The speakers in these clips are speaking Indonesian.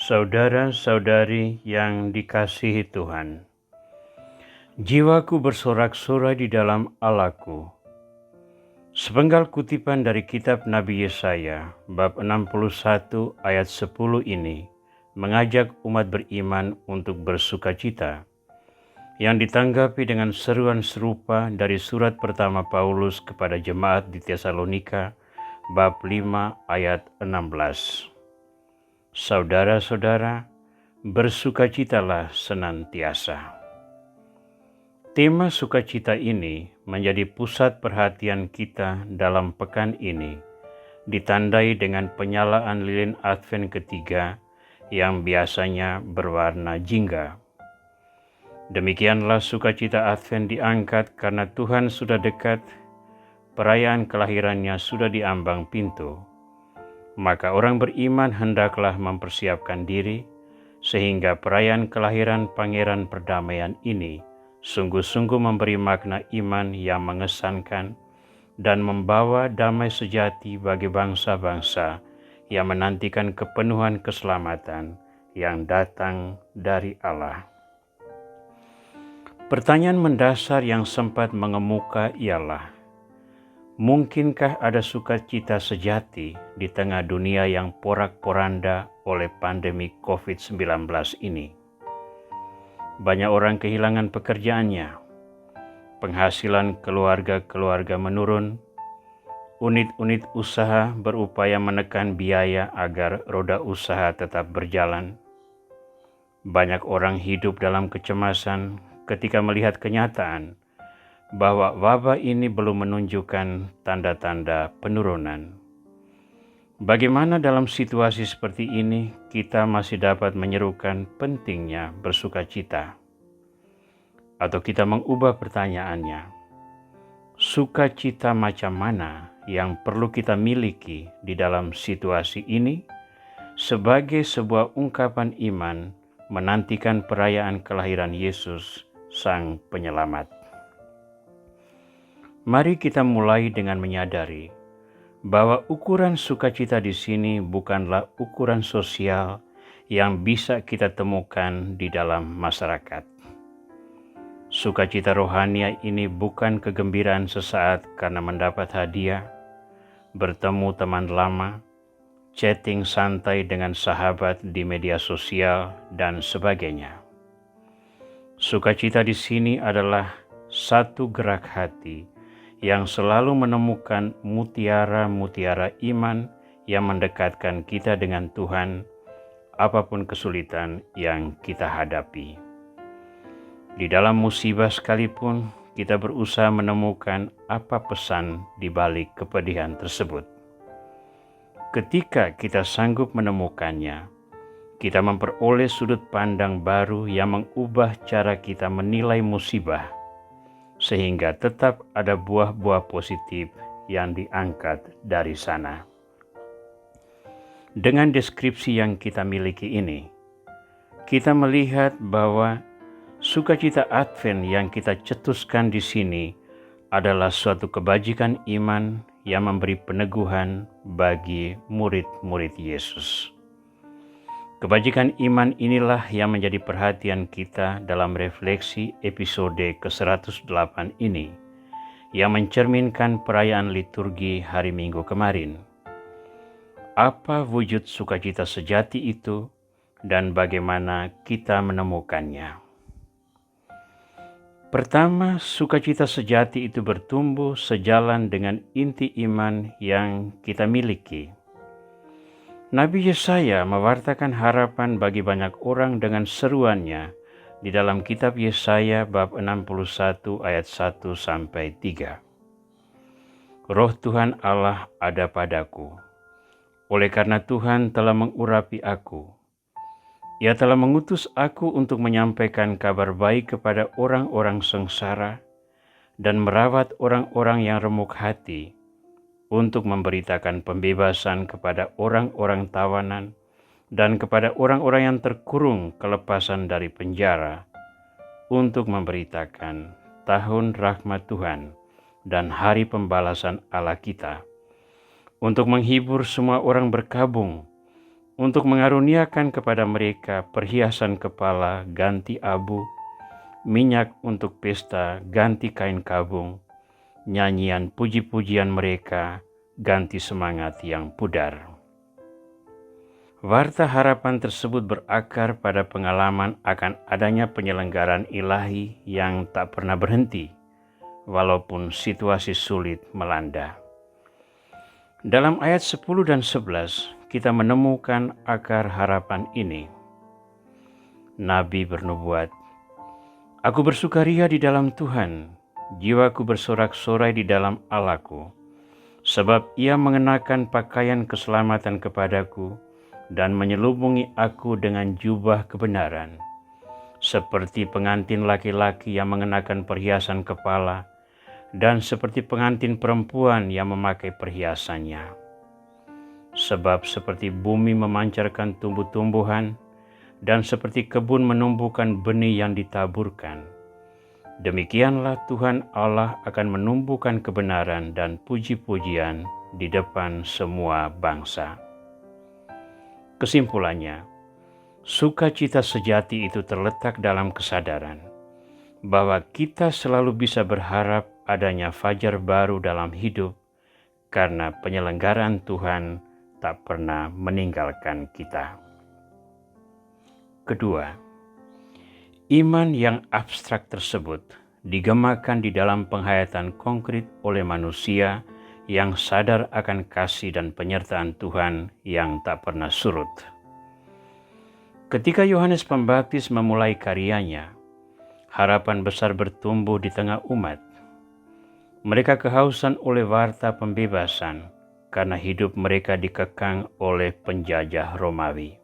Saudara-saudari yang dikasihi Tuhan, jiwaku bersorak-sorai di dalam Allah-Ku. Sepenggal kutipan dari kitab Nabi Yesaya, bab 61 ayat 10 ini, mengajak umat beriman untuk bersukacita, yang ditanggapi dengan seruan serupa dari surat pertama Paulus kepada jemaat di Tesalonika, bab 5 ayat 16. Saudara-saudara, bersukacitalah senantiasa. Tema sukacita ini menjadi pusat perhatian kita dalam pekan ini, ditandai dengan penyalaan lilin Advent ketiga yang biasanya berwarna jingga. Demikianlah sukacita Advent diangkat karena Tuhan sudah dekat, perayaan kelahirannya sudah di ambang pintu. Maka orang beriman hendaklah mempersiapkan diri, sehingga perayaan kelahiran Pangeran Perdamaian ini sungguh-sungguh memberi makna iman yang mengesankan dan membawa damai sejati bagi bangsa-bangsa yang menantikan kepenuhan keselamatan yang datang dari Allah. Pertanyaan mendasar yang sempat mengemuka ialah, mungkinkah ada sukacita sejati di tengah dunia yang porak-poranda oleh pandemi COVID-19 ini? Banyak orang kehilangan pekerjaannya, penghasilan keluarga-keluarga menurun, unit-unit usaha berupaya menekan biaya agar roda usaha tetap berjalan. Banyak orang hidup dalam kecemasan ketika melihat kenyataan bahwa wabah ini belum menunjukkan tanda-tanda penurunan. Bagaimana dalam situasi seperti ini kita masih dapat menyerukan pentingnya bersukacita? Atau kita mengubah pertanyaannya, sukacita macam mana yang perlu kita miliki di dalam situasi ini sebagai sebuah ungkapan iman menantikan perayaan kelahiran Yesus, Sang Penyelamat? Mari kita mulai dengan menyadari bahwa ukuran sukacita di sini bukanlah ukuran sosial yang bisa kita temukan di dalam masyarakat. Sukacita rohani ini bukan kegembiraan sesaat karena mendapat hadiah, bertemu teman lama, chatting santai dengan sahabat di media sosial, dan sebagainya. Sukacita di sini adalah satu gerak hati yang selalu menemukan mutiara-mutiara iman yang mendekatkan kita dengan Tuhan, apapun kesulitan yang kita hadapi. Di dalam musibah sekalipun, kita berusaha menemukan apa pesan di balik kepedihan tersebut. Ketika kita sanggup menemukannya, kita memperoleh sudut pandang baru yang mengubah cara kita menilai musibah, sehingga tetap ada buah-buah positif yang diangkat dari sana. Dengan deskripsi yang kita miliki ini, kita melihat bahwa sukacita Advent yang kita cetuskan di sini adalah suatu kebajikan iman yang memberi peneguhan bagi murid-murid Yesus. Kebajikan iman inilah yang menjadi perhatian kita dalam refleksi episode ke-108 ini, yang mencerminkan perayaan liturgi hari Minggu kemarin. Apa wujud sukacita sejati itu dan bagaimana kita menemukannya? Pertama, sukacita sejati itu bertumbuh sejalan dengan inti iman yang kita miliki. Nabi Yesaya mewartakan harapan bagi banyak orang dengan seruannya di dalam kitab Yesaya bab 61 ayat 1-3. Roh Tuhan Allah ada padaku, oleh karena Tuhan telah mengurapi aku. Ia telah mengutus aku untuk menyampaikan kabar baik kepada orang-orang sengsara dan merawat orang-orang yang remuk hati, untuk memberitakan pembebasan kepada orang-orang tawanan dan kepada orang-orang yang terkurung kelepasan dari penjara, untuk memberitakan tahun rahmat Tuhan dan hari pembalasan Allah kita, untuk menghibur semua orang berkabung, untuk mengaruniakan kepada mereka perhiasan kepala ganti abu, minyak untuk pesta ganti kain kabung, nyanyian puji-pujian mereka ganti semangat yang pudar. Warta harapan tersebut berakar pada pengalaman akan adanya penyelenggaraan ilahi yang tak pernah berhenti, walaupun situasi sulit melanda. Dalam ayat 10 dan 11, kita menemukan akar harapan ini. Nabi bernubuat, "Aku bersukaria di dalam Tuhan, jiwaku bersorak-sorai di dalam Allahku, sebab Ia mengenakan pakaian keselamatan kepadaku dan menyelubungi aku dengan jubah kebenaran, seperti pengantin laki-laki yang mengenakan perhiasan kepala, dan seperti pengantin perempuan yang memakai perhiasannya. Sebab seperti bumi memancarkan tumbuh-tumbuhan, dan seperti kebun menumbuhkan benih yang ditaburkan, demikianlah Tuhan Allah akan menumbuhkan kebenaran dan puji-pujian di depan semua bangsa." Kesimpulannya, sukacita sejati itu terletak dalam kesadaran bahwa kita selalu bisa berharap adanya fajar baru dalam hidup karena penyelenggaraan Tuhan tak pernah meninggalkan kita. Kedua, iman yang abstrak tersebut digemakan di dalam penghayatan konkret oleh manusia yang sadar akan kasih dan penyertaan Tuhan yang tak pernah surut. Ketika Yohanes Pembaptis memulai karyanya, harapan besar bertumbuh di tengah umat. Mereka kehausan oleh warta pembebasan karena hidup mereka dikekang oleh penjajah Romawi.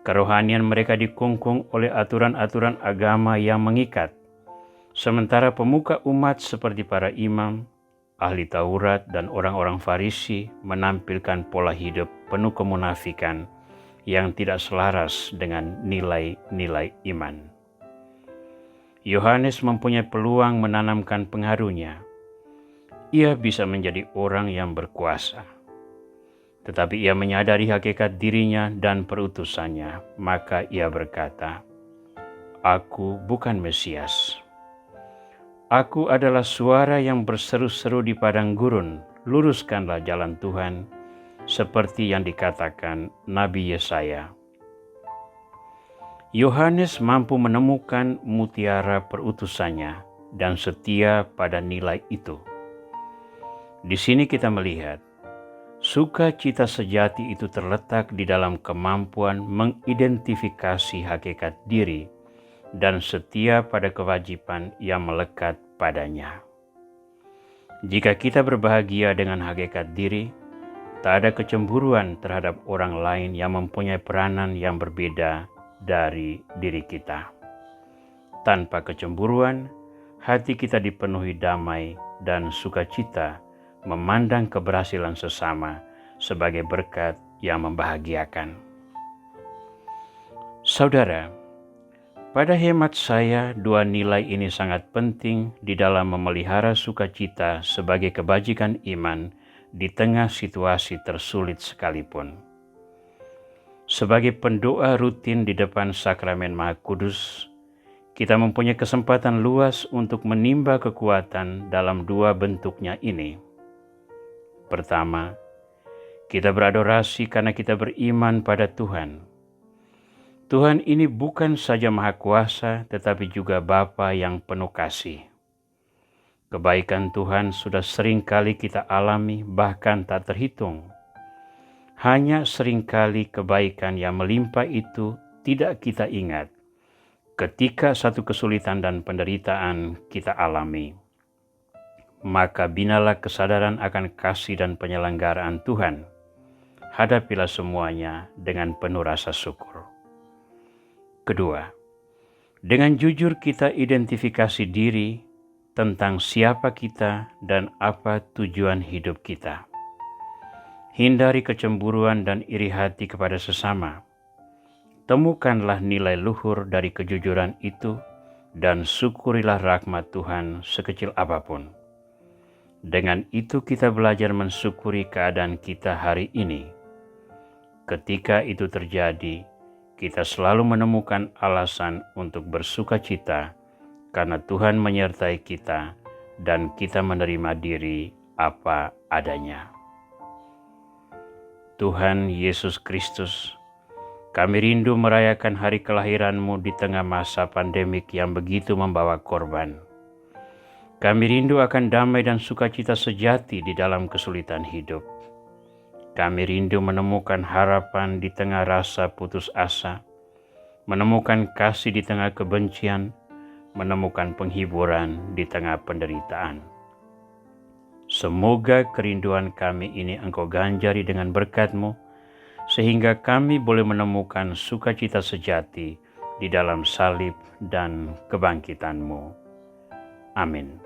Kerohanian mereka dikungkung oleh aturan-aturan agama yang mengikat, sementara pemuka umat seperti para imam, ahli Taurat, dan orang-orang Farisi menampilkan pola hidup penuh kemunafikan yang tidak selaras dengan nilai-nilai iman. Yohanes mempunyai peluang menanamkan pengaruhnya. Ia bisa menjadi orang yang berkuasa. Tetapi ia menyadari hakikat dirinya dan perutusannya, maka ia berkata, "Aku bukan Mesias. Aku adalah suara yang berseru-seru di padang gurun, luruskanlah jalan Tuhan," seperti yang dikatakan Nabi Yesaya. Yohanes mampu menemukan mutiara perutusannya dan setia pada nilai itu. Di sini kita melihat, sukacita sejati itu terletak di dalam kemampuan mengidentifikasi hakikat diri dan setia pada kewajiban yang melekat padanya. Jika kita berbahagia dengan hakikat diri, tak ada kecemburuan terhadap orang lain yang mempunyai peranan yang berbeda dari diri kita. Tanpa kecemburuan, hati kita dipenuhi damai dan sukacita memandang keberhasilan sesama sebagai berkat yang membahagiakan. Saudara, pada hemat saya, dua nilai ini sangat penting di dalam memelihara sukacita sebagai kebajikan iman di tengah situasi tersulit sekalipun. Sebagai pendoa rutin di depan Sakramen Maha Kudus, kita mempunyai kesempatan luas untuk menimba kekuatan dalam dua bentuknya ini. Pertama, kita beradorasi karena kita beriman pada Tuhan. Tuhan ini bukan saja Maha Kuasa, tetapi juga Bapa yang penuh kasih. Kebaikan Tuhan sudah sering kali kita alami, bahkan tak terhitung. Hanya seringkali kebaikan yang melimpah itu tidak kita ingat ketika satu kesulitan dan penderitaan kita alami. Maka binalah kesadaran akan kasih dan penyelenggaraan Tuhan. Hadapilah semuanya dengan penuh rasa syukur. Kedua, dengan jujur kita identifikasi diri tentang siapa kita dan apa tujuan hidup kita. Hindari kecemburuan dan iri hati kepada sesama. Temukanlah nilai luhur dari kejujuran itu dan syukurilah rahmat Tuhan sekecil apapun. Dengan itu kita belajar mensyukuri keadaan kita hari ini. Ketika itu terjadi, kita selalu menemukan alasan untuk bersuka cita karena Tuhan menyertai kita dan kita menerima diri apa adanya. Tuhan Yesus Kristus, kami rindu merayakan hari kelahiran-Mu di tengah masa pandemik yang begitu membawa korban. Kami rindu akan damai dan sukacita sejati di dalam kesulitan hidup. Kami rindu menemukan harapan di tengah rasa putus asa, menemukan kasih di tengah kebencian, menemukan penghiburan di tengah penderitaan. Semoga kerinduan kami ini Engkau ganjari dengan berkat-Mu, sehingga kami boleh menemukan sukacita sejati di dalam salib dan kebangkitan-Mu. Amin.